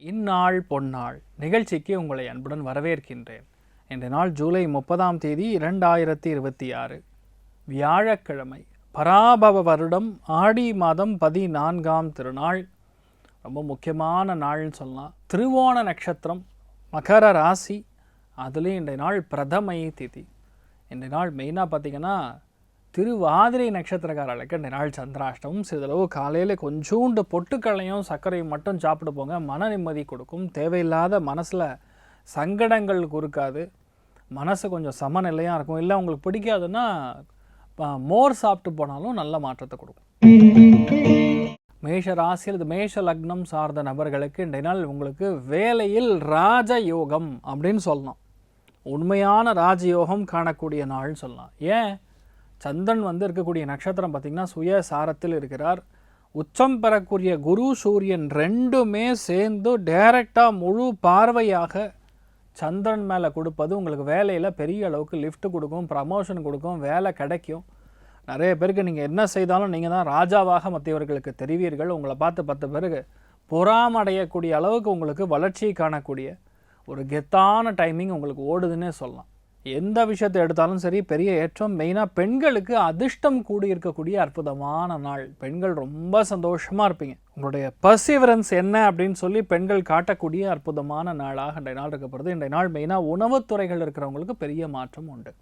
இந்நாள் பொன்னாள் நிகழ்ச்சிக்கு உங்களை அன்புடன் வரவேற்கின்றேன். இன்றைய நாள் ஜூலை 30ஆம் தேதி 2026 வியாழக்கிழமை, பராபவ வருடம் ஆடி மாதம் 14ஆம் திருநாள். ரொம்ப முக்கியமான நாள்னு சொல்லலாம். திருவோண நட்சத்திரம், மகர ராசி, அதுலேயும் இன்றைய நாள் பிரதமை திதி. இன்றைய நாள் மெயினாக பார்த்திங்கன்னா திருவாதிரை நட்சத்திரக்காரர்களுக்கு இந்த நாள் சந்திராஷ்டமம். சிறிதளவு காலையில் கொஞ்சோண்டு பொட்டுக்களையும் சர்க்கரையும் மட்டும் சாப்பிட்டு போங்க, மன நிம்மதி கொடுக்கும். தேவையில்லாத மனசில் சங்கடங்கள் குறுக்காது, மனசு கொஞ்சம் சமநிலையாக இருக்கும். இல்லை உங்களுக்கு பிடிக்காதுன்னா மோர் சாப்பிட்டு போனாலும் நல்ல மாற்றத்தை கொடுக்கும். மேஷ ராசியில் இது மேஷ லக்னம் சார்ந்த நபர்களுக்கு இன்றைய நாள் உங்களுக்கு வேலையில் ராஜயோகம் அப்படின்னு சொல்லலாம். உண்மையான ராஜயோகம் காணக்கூடிய நாள்னு சொல்லலாம். ஏன்? சந்திரன் இருக்கக்கூடிய நட்சத்திரம் பார்த்திங்கன்னா சுய சாரத்தில் இருக்கிறார். உச்சம் பெறக்கூடிய குரு சூரியன் ரெண்டுமே சேர்ந்து டைரெக்டாக முழு பார்வையாக சந்திரன் மேலே கொடுப்பது உங்களுக்கு வேலையில் பெரிய அளவுக்கு லிஃப்ட் கொடுக்கும், ப்ரமோஷன் கொடுக்கும், வேலை கிடைக்கும். நிறைய பேருக்கு நீங்கள் என்ன செய்தாலும் நீங்கள் தான் ராஜாவாக மற்றவர்களுக்கு தெரிவீர்கள். உங்களை பார்த்து 10 பேருக்கு பொறாமடையக்கூடிய அளவுக்கு உங்களுக்கு வளர்ச்சியை காணக்கூடிய ஒரு கெத்தான டைமிங் உங்களுக்கு ஓடுதுன்னே சொல்லலாம். எந்த விஷயத்தை எடுத்தாலும் சரி பெரிய ஏற்றம். மெயினாக பெண்களுக்கு அதிர்ஷ்டம் கூடி இருக்கக்கூடிய அற்புதமான நாள். பெண்கள் ரொம்ப சந்தோஷமாக இருப்பீங்க. உங்களுடைய பர்சிவரன்ஸ் என்ன அப்படின்னு சொல்லி பெண்கள் காட்டக்கூடிய அற்புதமான நாளாக இன்றைய நாள் இருக்கப்படுது. இன்றைய நாள் மெயினாக உணவுத்துறைகள் இருக்கிறவங்களுக்கு பெரிய மாற்றம் உண்டு.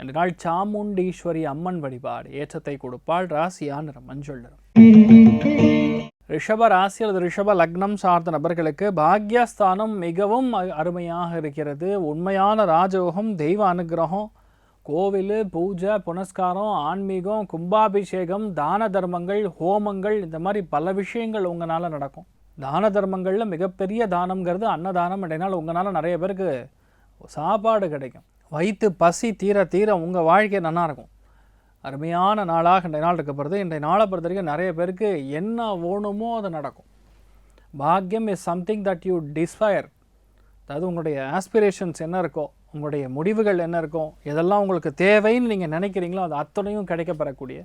இன்றைய நாள் சாமுண்டீஸ்வரி அம்மன் வழிபாடு ஏற்றத்தை கொடுப்பாள். ராசியா நிறம் மஞ்சள் நிறம். ரிஷப ராசி அல்லது ரிஷப லக்னம் சார்ந்த நபர்களுக்கு பாக்யஸ்தானம் மிகவும் அருமையாக இருக்கிறது. உண்மையான ராஜயோகம், தெய்வ அனுகிரகம், கோவில், பூஜை, புனஸ்காரம், ஆன்மீகம், கும்பாபிஷேகம், தான தர்மங்கள், ஹோமங்கள், இந்த மாதிரி பல விஷயங்கள் உங்களால் நடக்கும். தான தர்மங்களில் மிகப்பெரிய தானம்ங்கிறது அன்னதானம். இடையினால் உங்களால் நிறைய பேருக்கு சாப்பாடு கிடைக்கும். வயிற்று பசி தீர தீர உங்கள் வாழ்க்கை நல்லா இருக்கும். அருமையான நாளாக இன்றைய நாள் இருக்கப்படுது. இன்றைய நாளை பொறுத்த வரைக்கும் நிறைய பேருக்கு என்ன வேணுமோ அது நடக்கும். பாக்யம் is something that you aspire. அதாவது உங்களுடைய ஆஸ்பிரேஷன்ஸ் என்ன இருக்கோ, உங்களுடைய முடிவுகள் என்ன இருக்கும், எதெல்லாம் உங்களுக்கு தேவைன்னு நீங்கள் நினைக்கிறீங்களோ அது அத்தனையும் கிடைக்கப்பெறக்கூடிய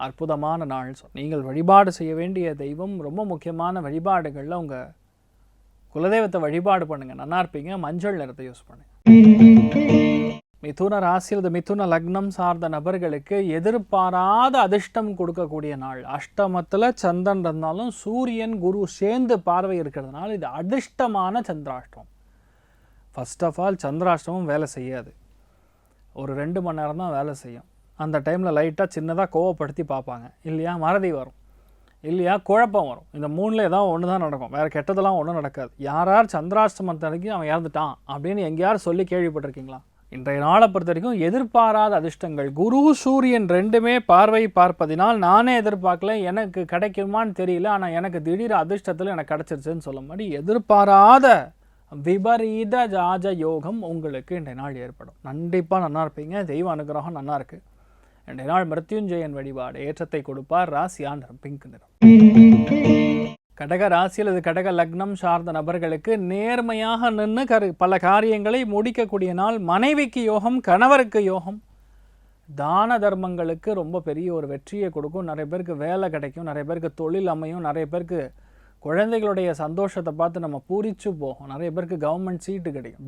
அற்புதமான நாள். நீங்கள் வழிபாடு செய்ய வேண்டிய தெய்வம், ரொம்ப முக்கியமான வழிபாடுகளில் உங்கள் குலதெய்வத்தை வழிபாடு பண்ணுங்கள், நல்லா இருப்பீங்க. மஞ்சள் நிறத்தை யூஸ் பண்ணுங்கள். மிதுன ராசியில் மிதுன லக்னம் சார்ந்த நபர்களுக்கு எதிர்பாராத அதிர்ஷ்டம் கொடுக்கக்கூடிய நாள். அஷ்டமத்தில் சந்திரன் இருந்தாலும் சூரியன் குரு சேர்ந்து பார்வை இருக்கிறதுனால இது அதிர்ஷ்டமான சந்திராஷ்டமம். ஃபர்ஸ்ட் ஆஃப் ஆல் சந்திராஷ்டமம் வேலை செய்யாது, ஒரு 2 மணி நேரம் தான் வேலை செய்யும். அந்த டைமில் லைட்டாக சின்னதாக கோவப்படுத்தி பார்ப்பாங்க, இல்லையா மறதி வரும், இல்லையா குழப்பம் வரும். இந்த 3ல் ஏதாவது ஒன்று தான் நடக்கும், வேறு கெட்டதெல்லாம் ஒன்றும் நடக்காது. யார் சந்திராஷ்டமத்தன்னைக்கு அவன் இறந்துட்டான் அப்படின்னு எங்கேயாரும் சொல்லி கேள்விப்பட்டிருக்கீங்களா? இன்றைய நாளை பொறுத்த வரைக்கும் எதிர்பாராத அதிர்ஷ்டங்கள். குரு சூரியன் ரெண்டுமே பார்வை பார்ப்பதினால் நானே எதிர்பார்க்கல, எனக்கு கிடைக்குமான்னு தெரியல, ஆனால் எனக்கு திடீர் அதிர்ஷ்டத்தில் எனக்கு கிடச்சிருச்சுன்னு சொல்ல மாதிரி எதிர்பாராத விபரீத ராஜ யோகம் உங்களுக்கு இன்றைய நாள் ஏற்படும். கண்டிப்பாக நல்லா இருப்பீங்க. தெய்வ அனுகிரகம் நல்லா இருக்கு. இன்றைய நாள் மிருத்யுஞ்சயன் வழிபாடு ஏற்றத்தை கொடுப்பார். ராசியா நிறம் பிங்க் நிறம். கடக ராசியில் இது கடக லக்னம் சார்ந்த நபர்களுக்கு நேர்மையாக நின்று பல காரியங்களை முடிக்கக்கூடிய நாள். மனைவிக்கு யோகம், கணவருக்கு யோகம், தான தர்மங்களுக்கு ரொம்ப பெரிய ஒரு வெற்றியை கொடுக்கும். நிறைய பேருக்கு வேலை கிடைக்கும், நிறைய பேருக்கு தொழில் அமையும், நிறைய பேருக்கு குழந்தைகளுடைய சந்தோஷத்தை பார்த்து நம்ம பூரிச்சு போகும், நிறைய பேருக்கு கவர்மெண்ட் சீட்டு கிடைக்கும்.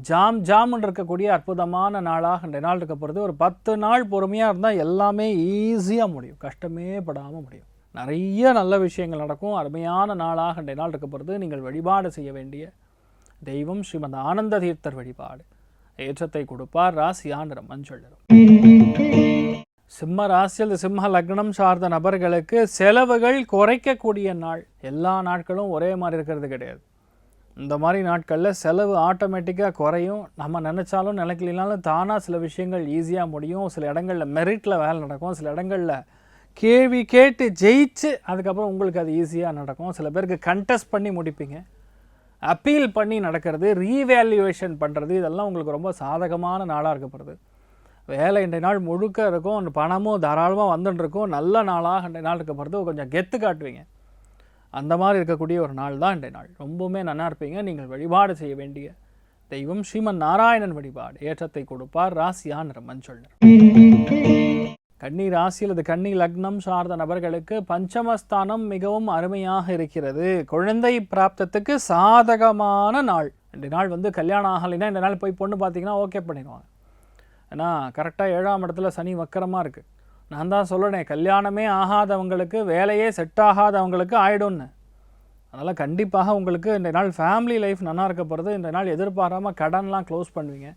ஜாம்னு இருக்கக்கூடிய அற்புதமான நாளாக இந்த நாள் இருக்க போகிறது. ஒரு 10 நாள் பொறுமையாக இருந்தால் எல்லாமே ஈஸியாக முடியும், கஷ்டமே படாமல் முடியும். நிறைய நல்ல விஷயங்கள் நடக்கும். அருமையான நாளாக இன்றைய நாள் இருக்க போகிறது. நீங்கள் வழிபாடு செய்ய வேண்டிய தெய்வம் ஸ்ரீமத் ஆனந்த தீர்த்தர் வழிபாடு ஏற்றத்தை கொடுப்பார். ராசியா நிறம் மஞ்சள் நிறம். சிம்ம ராசியில் சிம்ம லக்னம் சார்ந்த நபர்களுக்கு செலவுகள் குறைக்கக்கூடிய நாள். எல்லா நாட்களும் ஒரே மாதிரி இருக்கிறது கிடையாது. இந்த மாதிரி நாட்களில் செலவு ஆட்டோமேட்டிக்காக குறையும். நம்ம நினச்சாலும் நினைக்கலினாலும் தானாக சில விஷயங்கள் ஈஸியாக முடியும். சில இடங்களில் மெரிட்டில் வேலை நடக்கும், சில இடங்களில் கேள்வி கேட்டு ஜெயிச்சு அதுக்கப்புறம் உங்களுக்கு அது ஈஸியாக நடக்கும். சில பேருக்கு கண்டெஸ்ட் பண்ணி முடிப்பீங்க, அப்பீல் பண்ணி நடக்கிறது, ரீவேல்யூவேஷன் பண்ணுறது, இதெல்லாம் உங்களுக்கு ரொம்ப சாதகமான நாளாக இருக்கப்படுது. வேலை இன்றைய நாள் முழுக்க இருக்கும், பணமும் தாராளமாக வந்துட்டுருக்கும். நல்ல நாளாக இன்றைய நாள் இருக்கப்படுது. கொஞ்சம் கெத்து காட்டுவீங்க, அந்த மாதிரி இருக்கக்கூடிய ஒரு நாள் தான் இன்றைய நாள். ரொம்பவுமே நல்லா இருப்பீங்க. நீங்கள் வழிபாடு செய்ய வேண்டிய தெய்வம் ஸ்ரீமன் நாராயணன் வழிபாடு ஏற்றத்தை கொடுப்பார். ராசியா நிறம் மஞ்சள் நிறம். கன்னி ராசி அல்லது கன்னி லக்னம் சார்ந்த நபர்களுக்கு பஞ்சமஸ்தானம் மிகவும் அருமையாக இருக்கிறது. குழந்தை பிராப்தத்துக்கு சாதகமான நாள். இந்த நாள் வந்து கல்யாணம் ஆகலைன்னா இந்த நாள் போய் பொண்ணு பார்த்தீங்கன்னா ஓகே பண்ணிடுவாங்க. ஏன்னா கரெக்டாக 7ஆம் இடத்துல சனி வக்கரமாக இருக்குது. நான் தான் சொல்லணேன், கல்யாணமே ஆகாதவங்களுக்கு, வேலையே செட் ஆகாதவங்களுக்கு ஆகிடும்னு. அதனால் கண்டிப்பாக உங்களுக்கு இந்த நாள் ஃபேமிலி லைஃப் நல்லா இருக்க போகிறது. இந்த நாள் எதிர்பாராமல் கடன்லாம் க்ளோஸ் பண்ணுவீங்க.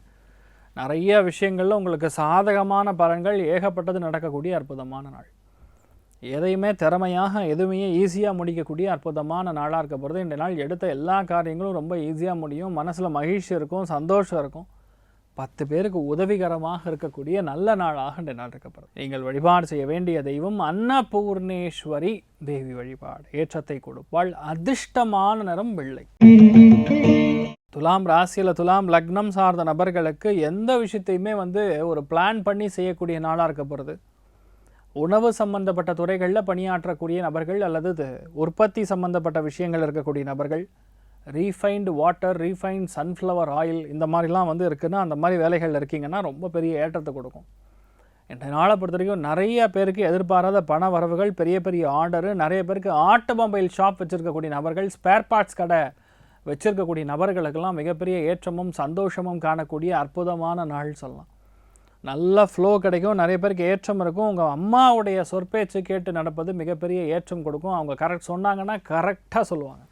நிறைய விஷயங்களில் உங்களுக்கு சாதகமான பலன்கள் ஏகப்பட்டது நடக்கக்கூடிய அற்புதமான நாள். எதையுமே திறமையாக எதுவுமே ஈஸியாக முடிக்கக்கூடிய அற்புதமான நாளாக இருக்க போகிறது. இந்த நாள் எடுத்த எல்லா காரியங்களும் ரொம்ப ஈஸியாக முடியும். மனசில் மகிழ்ச்சி இருக்கும், சந்தோஷம் இருக்கும். 10 பேருக்கு உதவிகரமாக இருக்கக்கூடிய நல்ல நாளாக இந்த நாள் இருக்கப்படுது. நீங்கள் வழிபாடு செய்ய வேண்டிய தெய்வம் அன்னபூர்ணேஸ்வரி தேவி வழிபாடு. ஏற்றத்தை கொடுப்பாள். அதிர்ஷ்டமான நிறம் வெள்ளை. துலாம் ராசியில் துலாம் லக்னம் சார்ந்த நபர்களுக்கு எந்த விஷயத்தையுமே வந்து ஒரு பிளான் பண்ணி செய்யக்கூடிய நாளாக இருக்க போகிறது. உணவு சம்பந்தப்பட்ட துறைகளில் பணியாற்றக்கூடிய நபர்கள் அல்லது உற்பத்தி சம்பந்தப்பட்ட விஷயங்கள் இருக்கக்கூடிய நபர்கள், refined water, refined sunflower oil இந்த மாதிரிலாம் வந்து இருக்குன்னா அந்த மாதிரி வேலைகளில் இருக்கீங்கன்னா ரொம்ப பெரிய ஏற்றத்தை கொடுக்கும். இந்த நாளை பொறுத்த வரைக்கும் நிறைய பேருக்கு எதிர்பாராத பண வரவுகள், பெரிய பெரிய ஆர்டரு, நிறைய பேருக்கு ஆட்டோமொபைல் ஷாப் வச்சுருக்கக்கூடிய நபர்கள், ஸ்பேர் பார்ட்ஸ் கடை வச்சிருக்கக்கூடிய நபர்களுக்கெல்லாம் மிகப்பெரிய ஏற்றமும் சந்தோஷமும் காணக்கூடிய அற்புதமான நாள் சொல்லலாம். நல்ல ஃப்ளோ கிடைக்கும், நிறைய பேருக்கு ஏற்றம் இருக்கும். உங்கள் அம்மாவுடைய சொற்பேச்சு கேட்டு நடப்பது மிகப்பெரிய ஏற்றம் கொடுக்கும். அவங்க கரெக்ட் சொன்னாங்கன்னா கரெக்டாக சொல்லுவாங்க.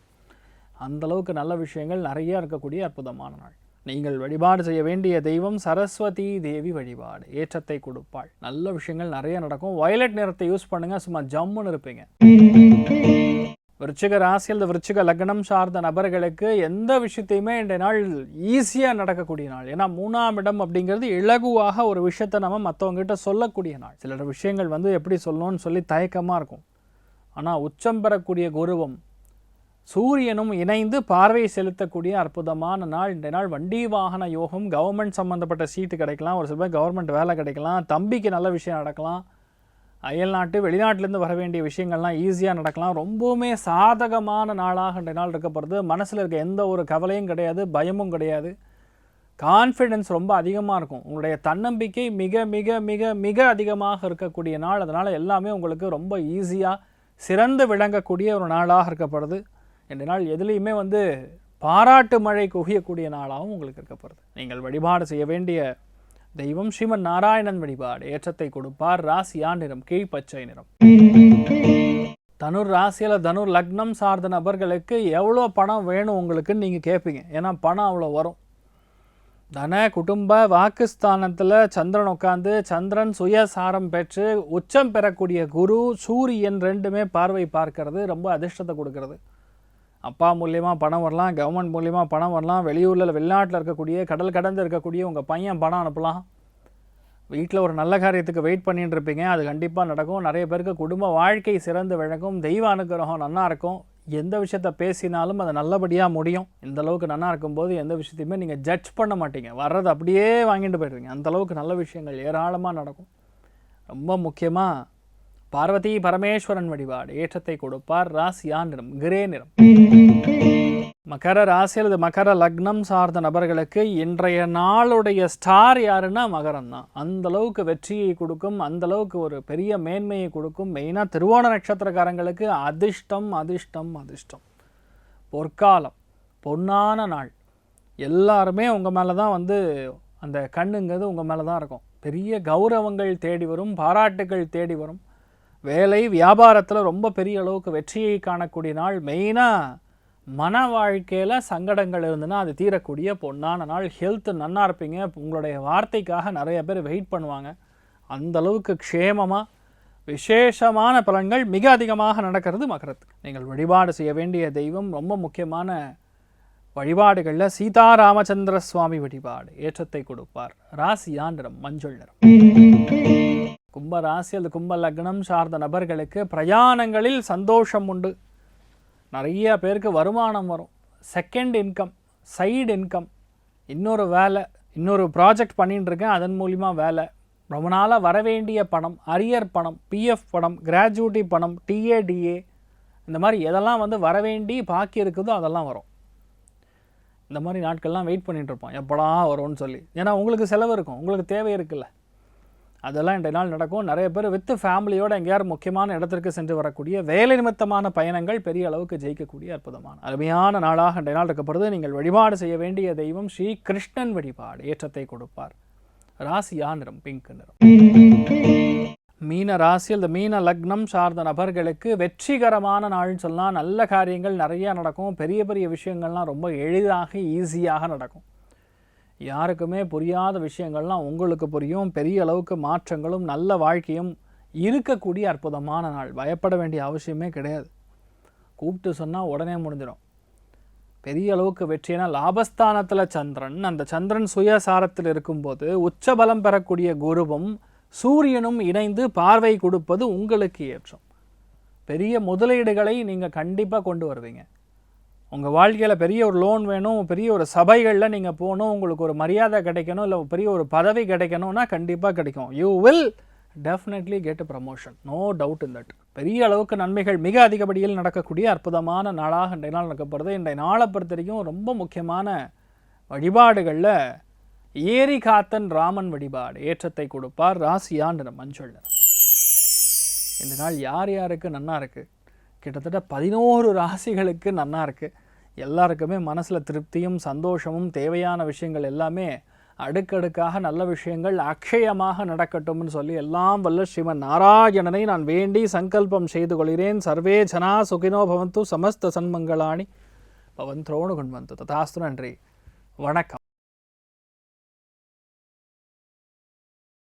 அந்தளவுக்கு நல்ல விஷயங்கள் நிறைய இருக்கக்கூடிய அற்புதமான நாள். நீங்கள் வழிபாடு செய்ய வேண்டிய தெய்வம் சரஸ்வதி தேவி வழிபாடு. ஏற்றத்தை கொடுப்பாள். நல்ல விஷயங்கள் நிறைய நடக்கும். வயலட் நிறத்தை யூஸ் பண்ணுங்கள், சும்மா ஜம்முன்னு இருப்பீங்க. விருச்சிக ராசி அல்லது விருச்சிக லக்னம் சார்ந்த நபர்களுக்கு எந்த விஷயத்தையுமே இந்த நாள் ஈஸியாக நடக்கக்கூடிய நாள். ஏன்னா 3ஆம் இடம் அப்படிங்கிறது இலகுவாக ஒரு விஷயத்தை நம்ம மற்றவங்ககிட்ட சொல்லக்கூடிய நாள். சில விஷயங்கள் வந்து எப்படி சொல்லணும்னு சொல்லி தயக்கமாக இருக்கும். ஆனால் உச்சம் பெறக்கூடிய குருவும் சூரியனும் இணைந்து பார்வை செலுத்தக்கூடிய அற்புதமான நாள் இந்த நாள். வண்டி வாகன யோகம், கவர்மெண்ட் சம்மந்தப்பட்ட சீட்டு கிடைக்கலாம், ஒரு சில பேர் கவர்மெண்ட் வேலை கிடைக்கலாம், தம்பிக்கு நல்ல விஷயம் நடக்கலாம், அயல்நாட்டு வெளிநாட்டிலேருந்து வர வேண்டிய விஷயங்கள்லாம் ஈஸியாக நடக்கலாம். ரொம்பவுமே சாதகமான நாளாக இந்த நாள் இருக்கப்படுது. மனசில் இருக்க எந்த ஒரு கவலையும் கிடையாது, பயமும் கிடையாது. கான்ஃபிடென்ஸ் ரொம்ப அதிகமாக இருக்கும். உங்களுடைய தன்னம்பிக்கை மிக மிக மிக மிக அதிகமாக இருக்கக்கூடிய நாள். அதனால் எல்லாமே உங்களுக்கு ரொம்ப ஈஸியாக சிறந்து விளங்கக்கூடிய ஒரு நாளாக இருக்கப்படுது. இந்த நாள் எதுலேயுமே வந்து பாராட்டு மழை குவியக்கூடிய நாளாகவும் உங்களுக்கு இருக்கப்படுது. நீங்கள் வழிபாடு செய்ய வேண்டிய தெய்வம் ஸ்ரீமன் நாராயணன் வழிபாடு. ஏற்றத்தை கொடுப்பார். ராசியா நிறம் கீழ்பச்சை நிறம். தனுர் ராசியில் தனுர் லக்னம் சார்ந்த நபர்களுக்கு எவ்வளோ பணம் வேணும் உங்களுக்குன்னு நீங்கள் கேட்பீங்க. ஏன்னா பணம் அவ்வளோ வரும். தன குடும்ப வாக்குஸ்தானத்தில் சந்திரன் உட்காந்து, சந்திரன் சுயசாரம் பெற்று உச்சம் பெறக்கூடிய குரு சூரியன் ரெண்டுமே பார்வை பார்க்கறது ரொம்ப அதிர்ஷ்டத்தை கொடுக்கறது. அப்பா மூலியமாக பணம் வரலாம், கவர்மெண்ட் மூலியமாக பணம் வரலாம், வெளியூரில் வெளிநாட்டில் இருக்கக்கூடிய கடல் கடந்து இருக்கக்கூடிய உங்கள் பையன் பணம் அனுப்பலாம். வீட்டில் ஒரு நல்ல காரியத்துக்கு வெயிட் பண்ணிட்டு இருப்பீங்க, அது கண்டிப்பாக நடக்கும். நிறைய பேருக்கு குடும்ப வாழ்க்கை சிறந்து விளக்கும். தெய்வ அனுகிரகம் நல்லா இருக்கும். எந்த விஷயத்த பேசினாலும் அது நல்லபடியாக முடியும். இந்த அளவுக்கு நல்லா இருக்கும்போது எந்த விஷயத்தையுமே நீங்கள் ஜட்ஜ் பண்ண மாட்டீங்க, வர்றது அப்படியே வாங்கிட்டு போயிடுவீங்க. அந்தளவுக்கு நல்ல விஷயங்கள் ஏராளமாக நடக்கும். ரொம்ப முக்கியமாக பார்வதி பரமேஸ்வரன் வழிபாடு. ஏற்றத்தை கொடுப்பார். ராசியா நிறம் கிரே நிறம். மகர ராசி அல்லது மகர லக்னம் சார்ந்த நபர்களுக்கு இன்றைய நாளுடைய ஸ்டார் யாருன்னா மகரம் தான். அந்தளவுக்கு வெற்றியை கொடுக்கும், அந்தளவுக்கு ஒரு பெரிய மேன்மையை கொடுக்கும். மெயினாக திருவோண நட்சத்திரக்காரங்களுக்கு அதிர்ஷ்டம் அதிர்ஷ்டம் அதிர்ஷ்டம். பொற்காலம், பொன்னான நாள். எல்லாருமே உங்கள் மேலே தான் வந்து அந்த கண்ணுங்கிறது உங்கள் மேலே தான் இருக்கும். பெரிய கௌரவங்கள் தேடி வரும், பாராட்டுகள் தேடி வரும். வேலை வியாபாரத்தில் ரொம்ப பெரிய அளவுக்கு வெற்றியை காணக்கூடிய நாள். மெயினாக மன வாழ்க்கையில் சங்கடங்கள் இருந்துன்னா அது தீரக்கூடிய பொன்னான நாள். ஹெல்த் நன்னா இருப்பீங்க. உங்களுடைய வார்த்தைக்காக நிறைய பேர் வெயிட் பண்ணுவாங்க. அந்தளவுக்கு க்ஷேமமாக விசேஷமான பலன்கள் மிக அதிகமாக நடக்கிறது மகரத்துக்கு. நீங்கள் வழிபாடு செய்ய வேண்டிய தெய்வம் ரொம்ப முக்கியமான வழிபாடுகளில் சீதாராமச்சந்திர சுவாமி வழிபாடு. ஏற்றத்தை கொடுப்பார். ராசியா நிறம் மஞ்சள் நிறம். கும்ப ராசி அல்லது கும்ப லக்னம் சார்ந்த நபர்களுக்கு பிரயாணங்களில் சந்தோஷம் உண்டு. நிறைய பேருக்கு வருமானம் வரும். செகண்ட் இன்கம், சைடு இன்கம், இன்னொரு வேலை, இன்னொரு ப்ராஜெக்ட் பண்ணிட்டு இருக்கேன், அதன் மூலிமா வேலை, ரொம்ப நாளாக வரவேண்டிய பணம், அரியர் பணம், பிஎஃப் பணம், கிராஜுவிட்டி பணம், டிஏடிஏ, இந்த மாதிரி எதெல்லாம் வந்து வரவேண்டி பாக்கி இருக்குதோ அதெல்லாம் வரும். இந்த மாதிரி நாட்கள்லாம் வெயிட் பண்ணிகிட்டு இருப்போம், எப்படா வரும்னு சொல்லி. ஏன்னா உங்களுக்கு செலவு இருக்கும், உங்களுக்கு தேவை இருக்குல்ல. அதெல்லாம் இன்றைய நாள் நடக்கும். நிறைய பேர் வித் ஃபேமிலியோடு எங்கேயாவது முக்கியமான இடத்திற்கு சென்று வரக்கூடிய வேலை நிமித்தமான பயணங்கள் பெரிய அளவுக்கு ஜெயிக்கக்கூடிய அற்புதமான அருமையான நாளாக இன்றைய நாள் இருக்கப்படுது. நீங்கள் வழிபாடு செய்ய வேண்டிய தெய்வம் ஸ்ரீ கிருஷ்ணன் வழிபாடு ஏற்றத்தை கொடுப்பார். ராசியா நிறம் பிங்க் நிறம். மீன ராசியில் இந்த மீன லக்னம் சார்ந்த நபர்களுக்கு வெற்றிகரமான நாள்னு சொல்லலாம். நல்ல காரியங்கள் நிறையா நடக்கும். பெரிய பெரிய விஷயங்கள்லாம் ரொம்ப எளிதாக ஈஸியாக நடக்கும். யாருக்குமே புரியாத விஷயங்கள்லாம் உங்களுக்கு புரியும். பெரிய அளவுக்கு மாற்றங்களும் நல்ல வாழ்க்கையும் இருக்கக்கூடிய அற்புதமான நாள். பயப்பட வேண்டிய அவசியமே கிடையாது. கூப்பிட்டு சொன்னால் உடனே முடிஞ்சிடும். பெரிய அளவுக்கு வெற்றினா லாபஸ்தானத்தில் சந்திரன், அந்த சந்திரன் சுயசாரத்தில் இருக்கும்போது உச்சபலம் பெறக்கூடிய குருவும் சூரியனும் இணைந்து பார்வை கொடுப்பது உங்களுக்கு ஏற்றம். பெரிய முதலீடுகளை நீங்கள் கண்டிப்பாக கொண்டு வருவீங்க. உங்கள் வாழ்க்கையில் பெரிய ஒரு லோன் வேணும், பெரிய ஒரு சபைகளில் நீங்கள் போகணும், உங்களுக்கு ஒரு மரியாதை கிடைக்கணும், இல்லை பெரிய ஒரு பதவி கிடைக்கணும்னா கண்டிப்பாக கிடைக்கும். You will definitely get a promotion, no doubt in that. பெரிய அளவுக்கு நன்மைகள் மிக அதிகப்படியில் நடக்கக்கூடிய அற்புதமான நாளாக இன்றைய நாள் நடக்கப்படுது. இன்றைய நாளை பொறுத்த வரைக்கும் ரொம்ப முக்கியமான வழிபாடுகளில் ஏரி காத்தன் ராமன் வழிபாடு ஏற்றத்தை கொடுப்பார். ராசியா நிறம் மஞ்சள் நிறம். இந்த நாள் யார் யாருக்கு நன்னா இருக்குது? கிட்டத்தட்ட 11 ராசிகளுக்கு நன்னா இருக்குது. எல்லாருக்குமே மனசில் திருப்தியும் சந்தோஷமும் தேவையான விஷயங்கள் எல்லாமே அடுக்கடுக்காக நல்ல விஷயங்கள் அக்ஷயமாக நடக்கட்டும்னு சொல்லி எல்லாம் வல்ல ஸ்ரீமன் நாராயணனை நான் வேண்டி சங்கல்பம் செய்து கொள்கிறேன். சர்வே ஜனா சுகினோ பவந்து, சமஸ்த சன்மங்களாணி பவந்தோனு குண்வந்து. ததாஸ்து. நன்றி, வணக்கம்.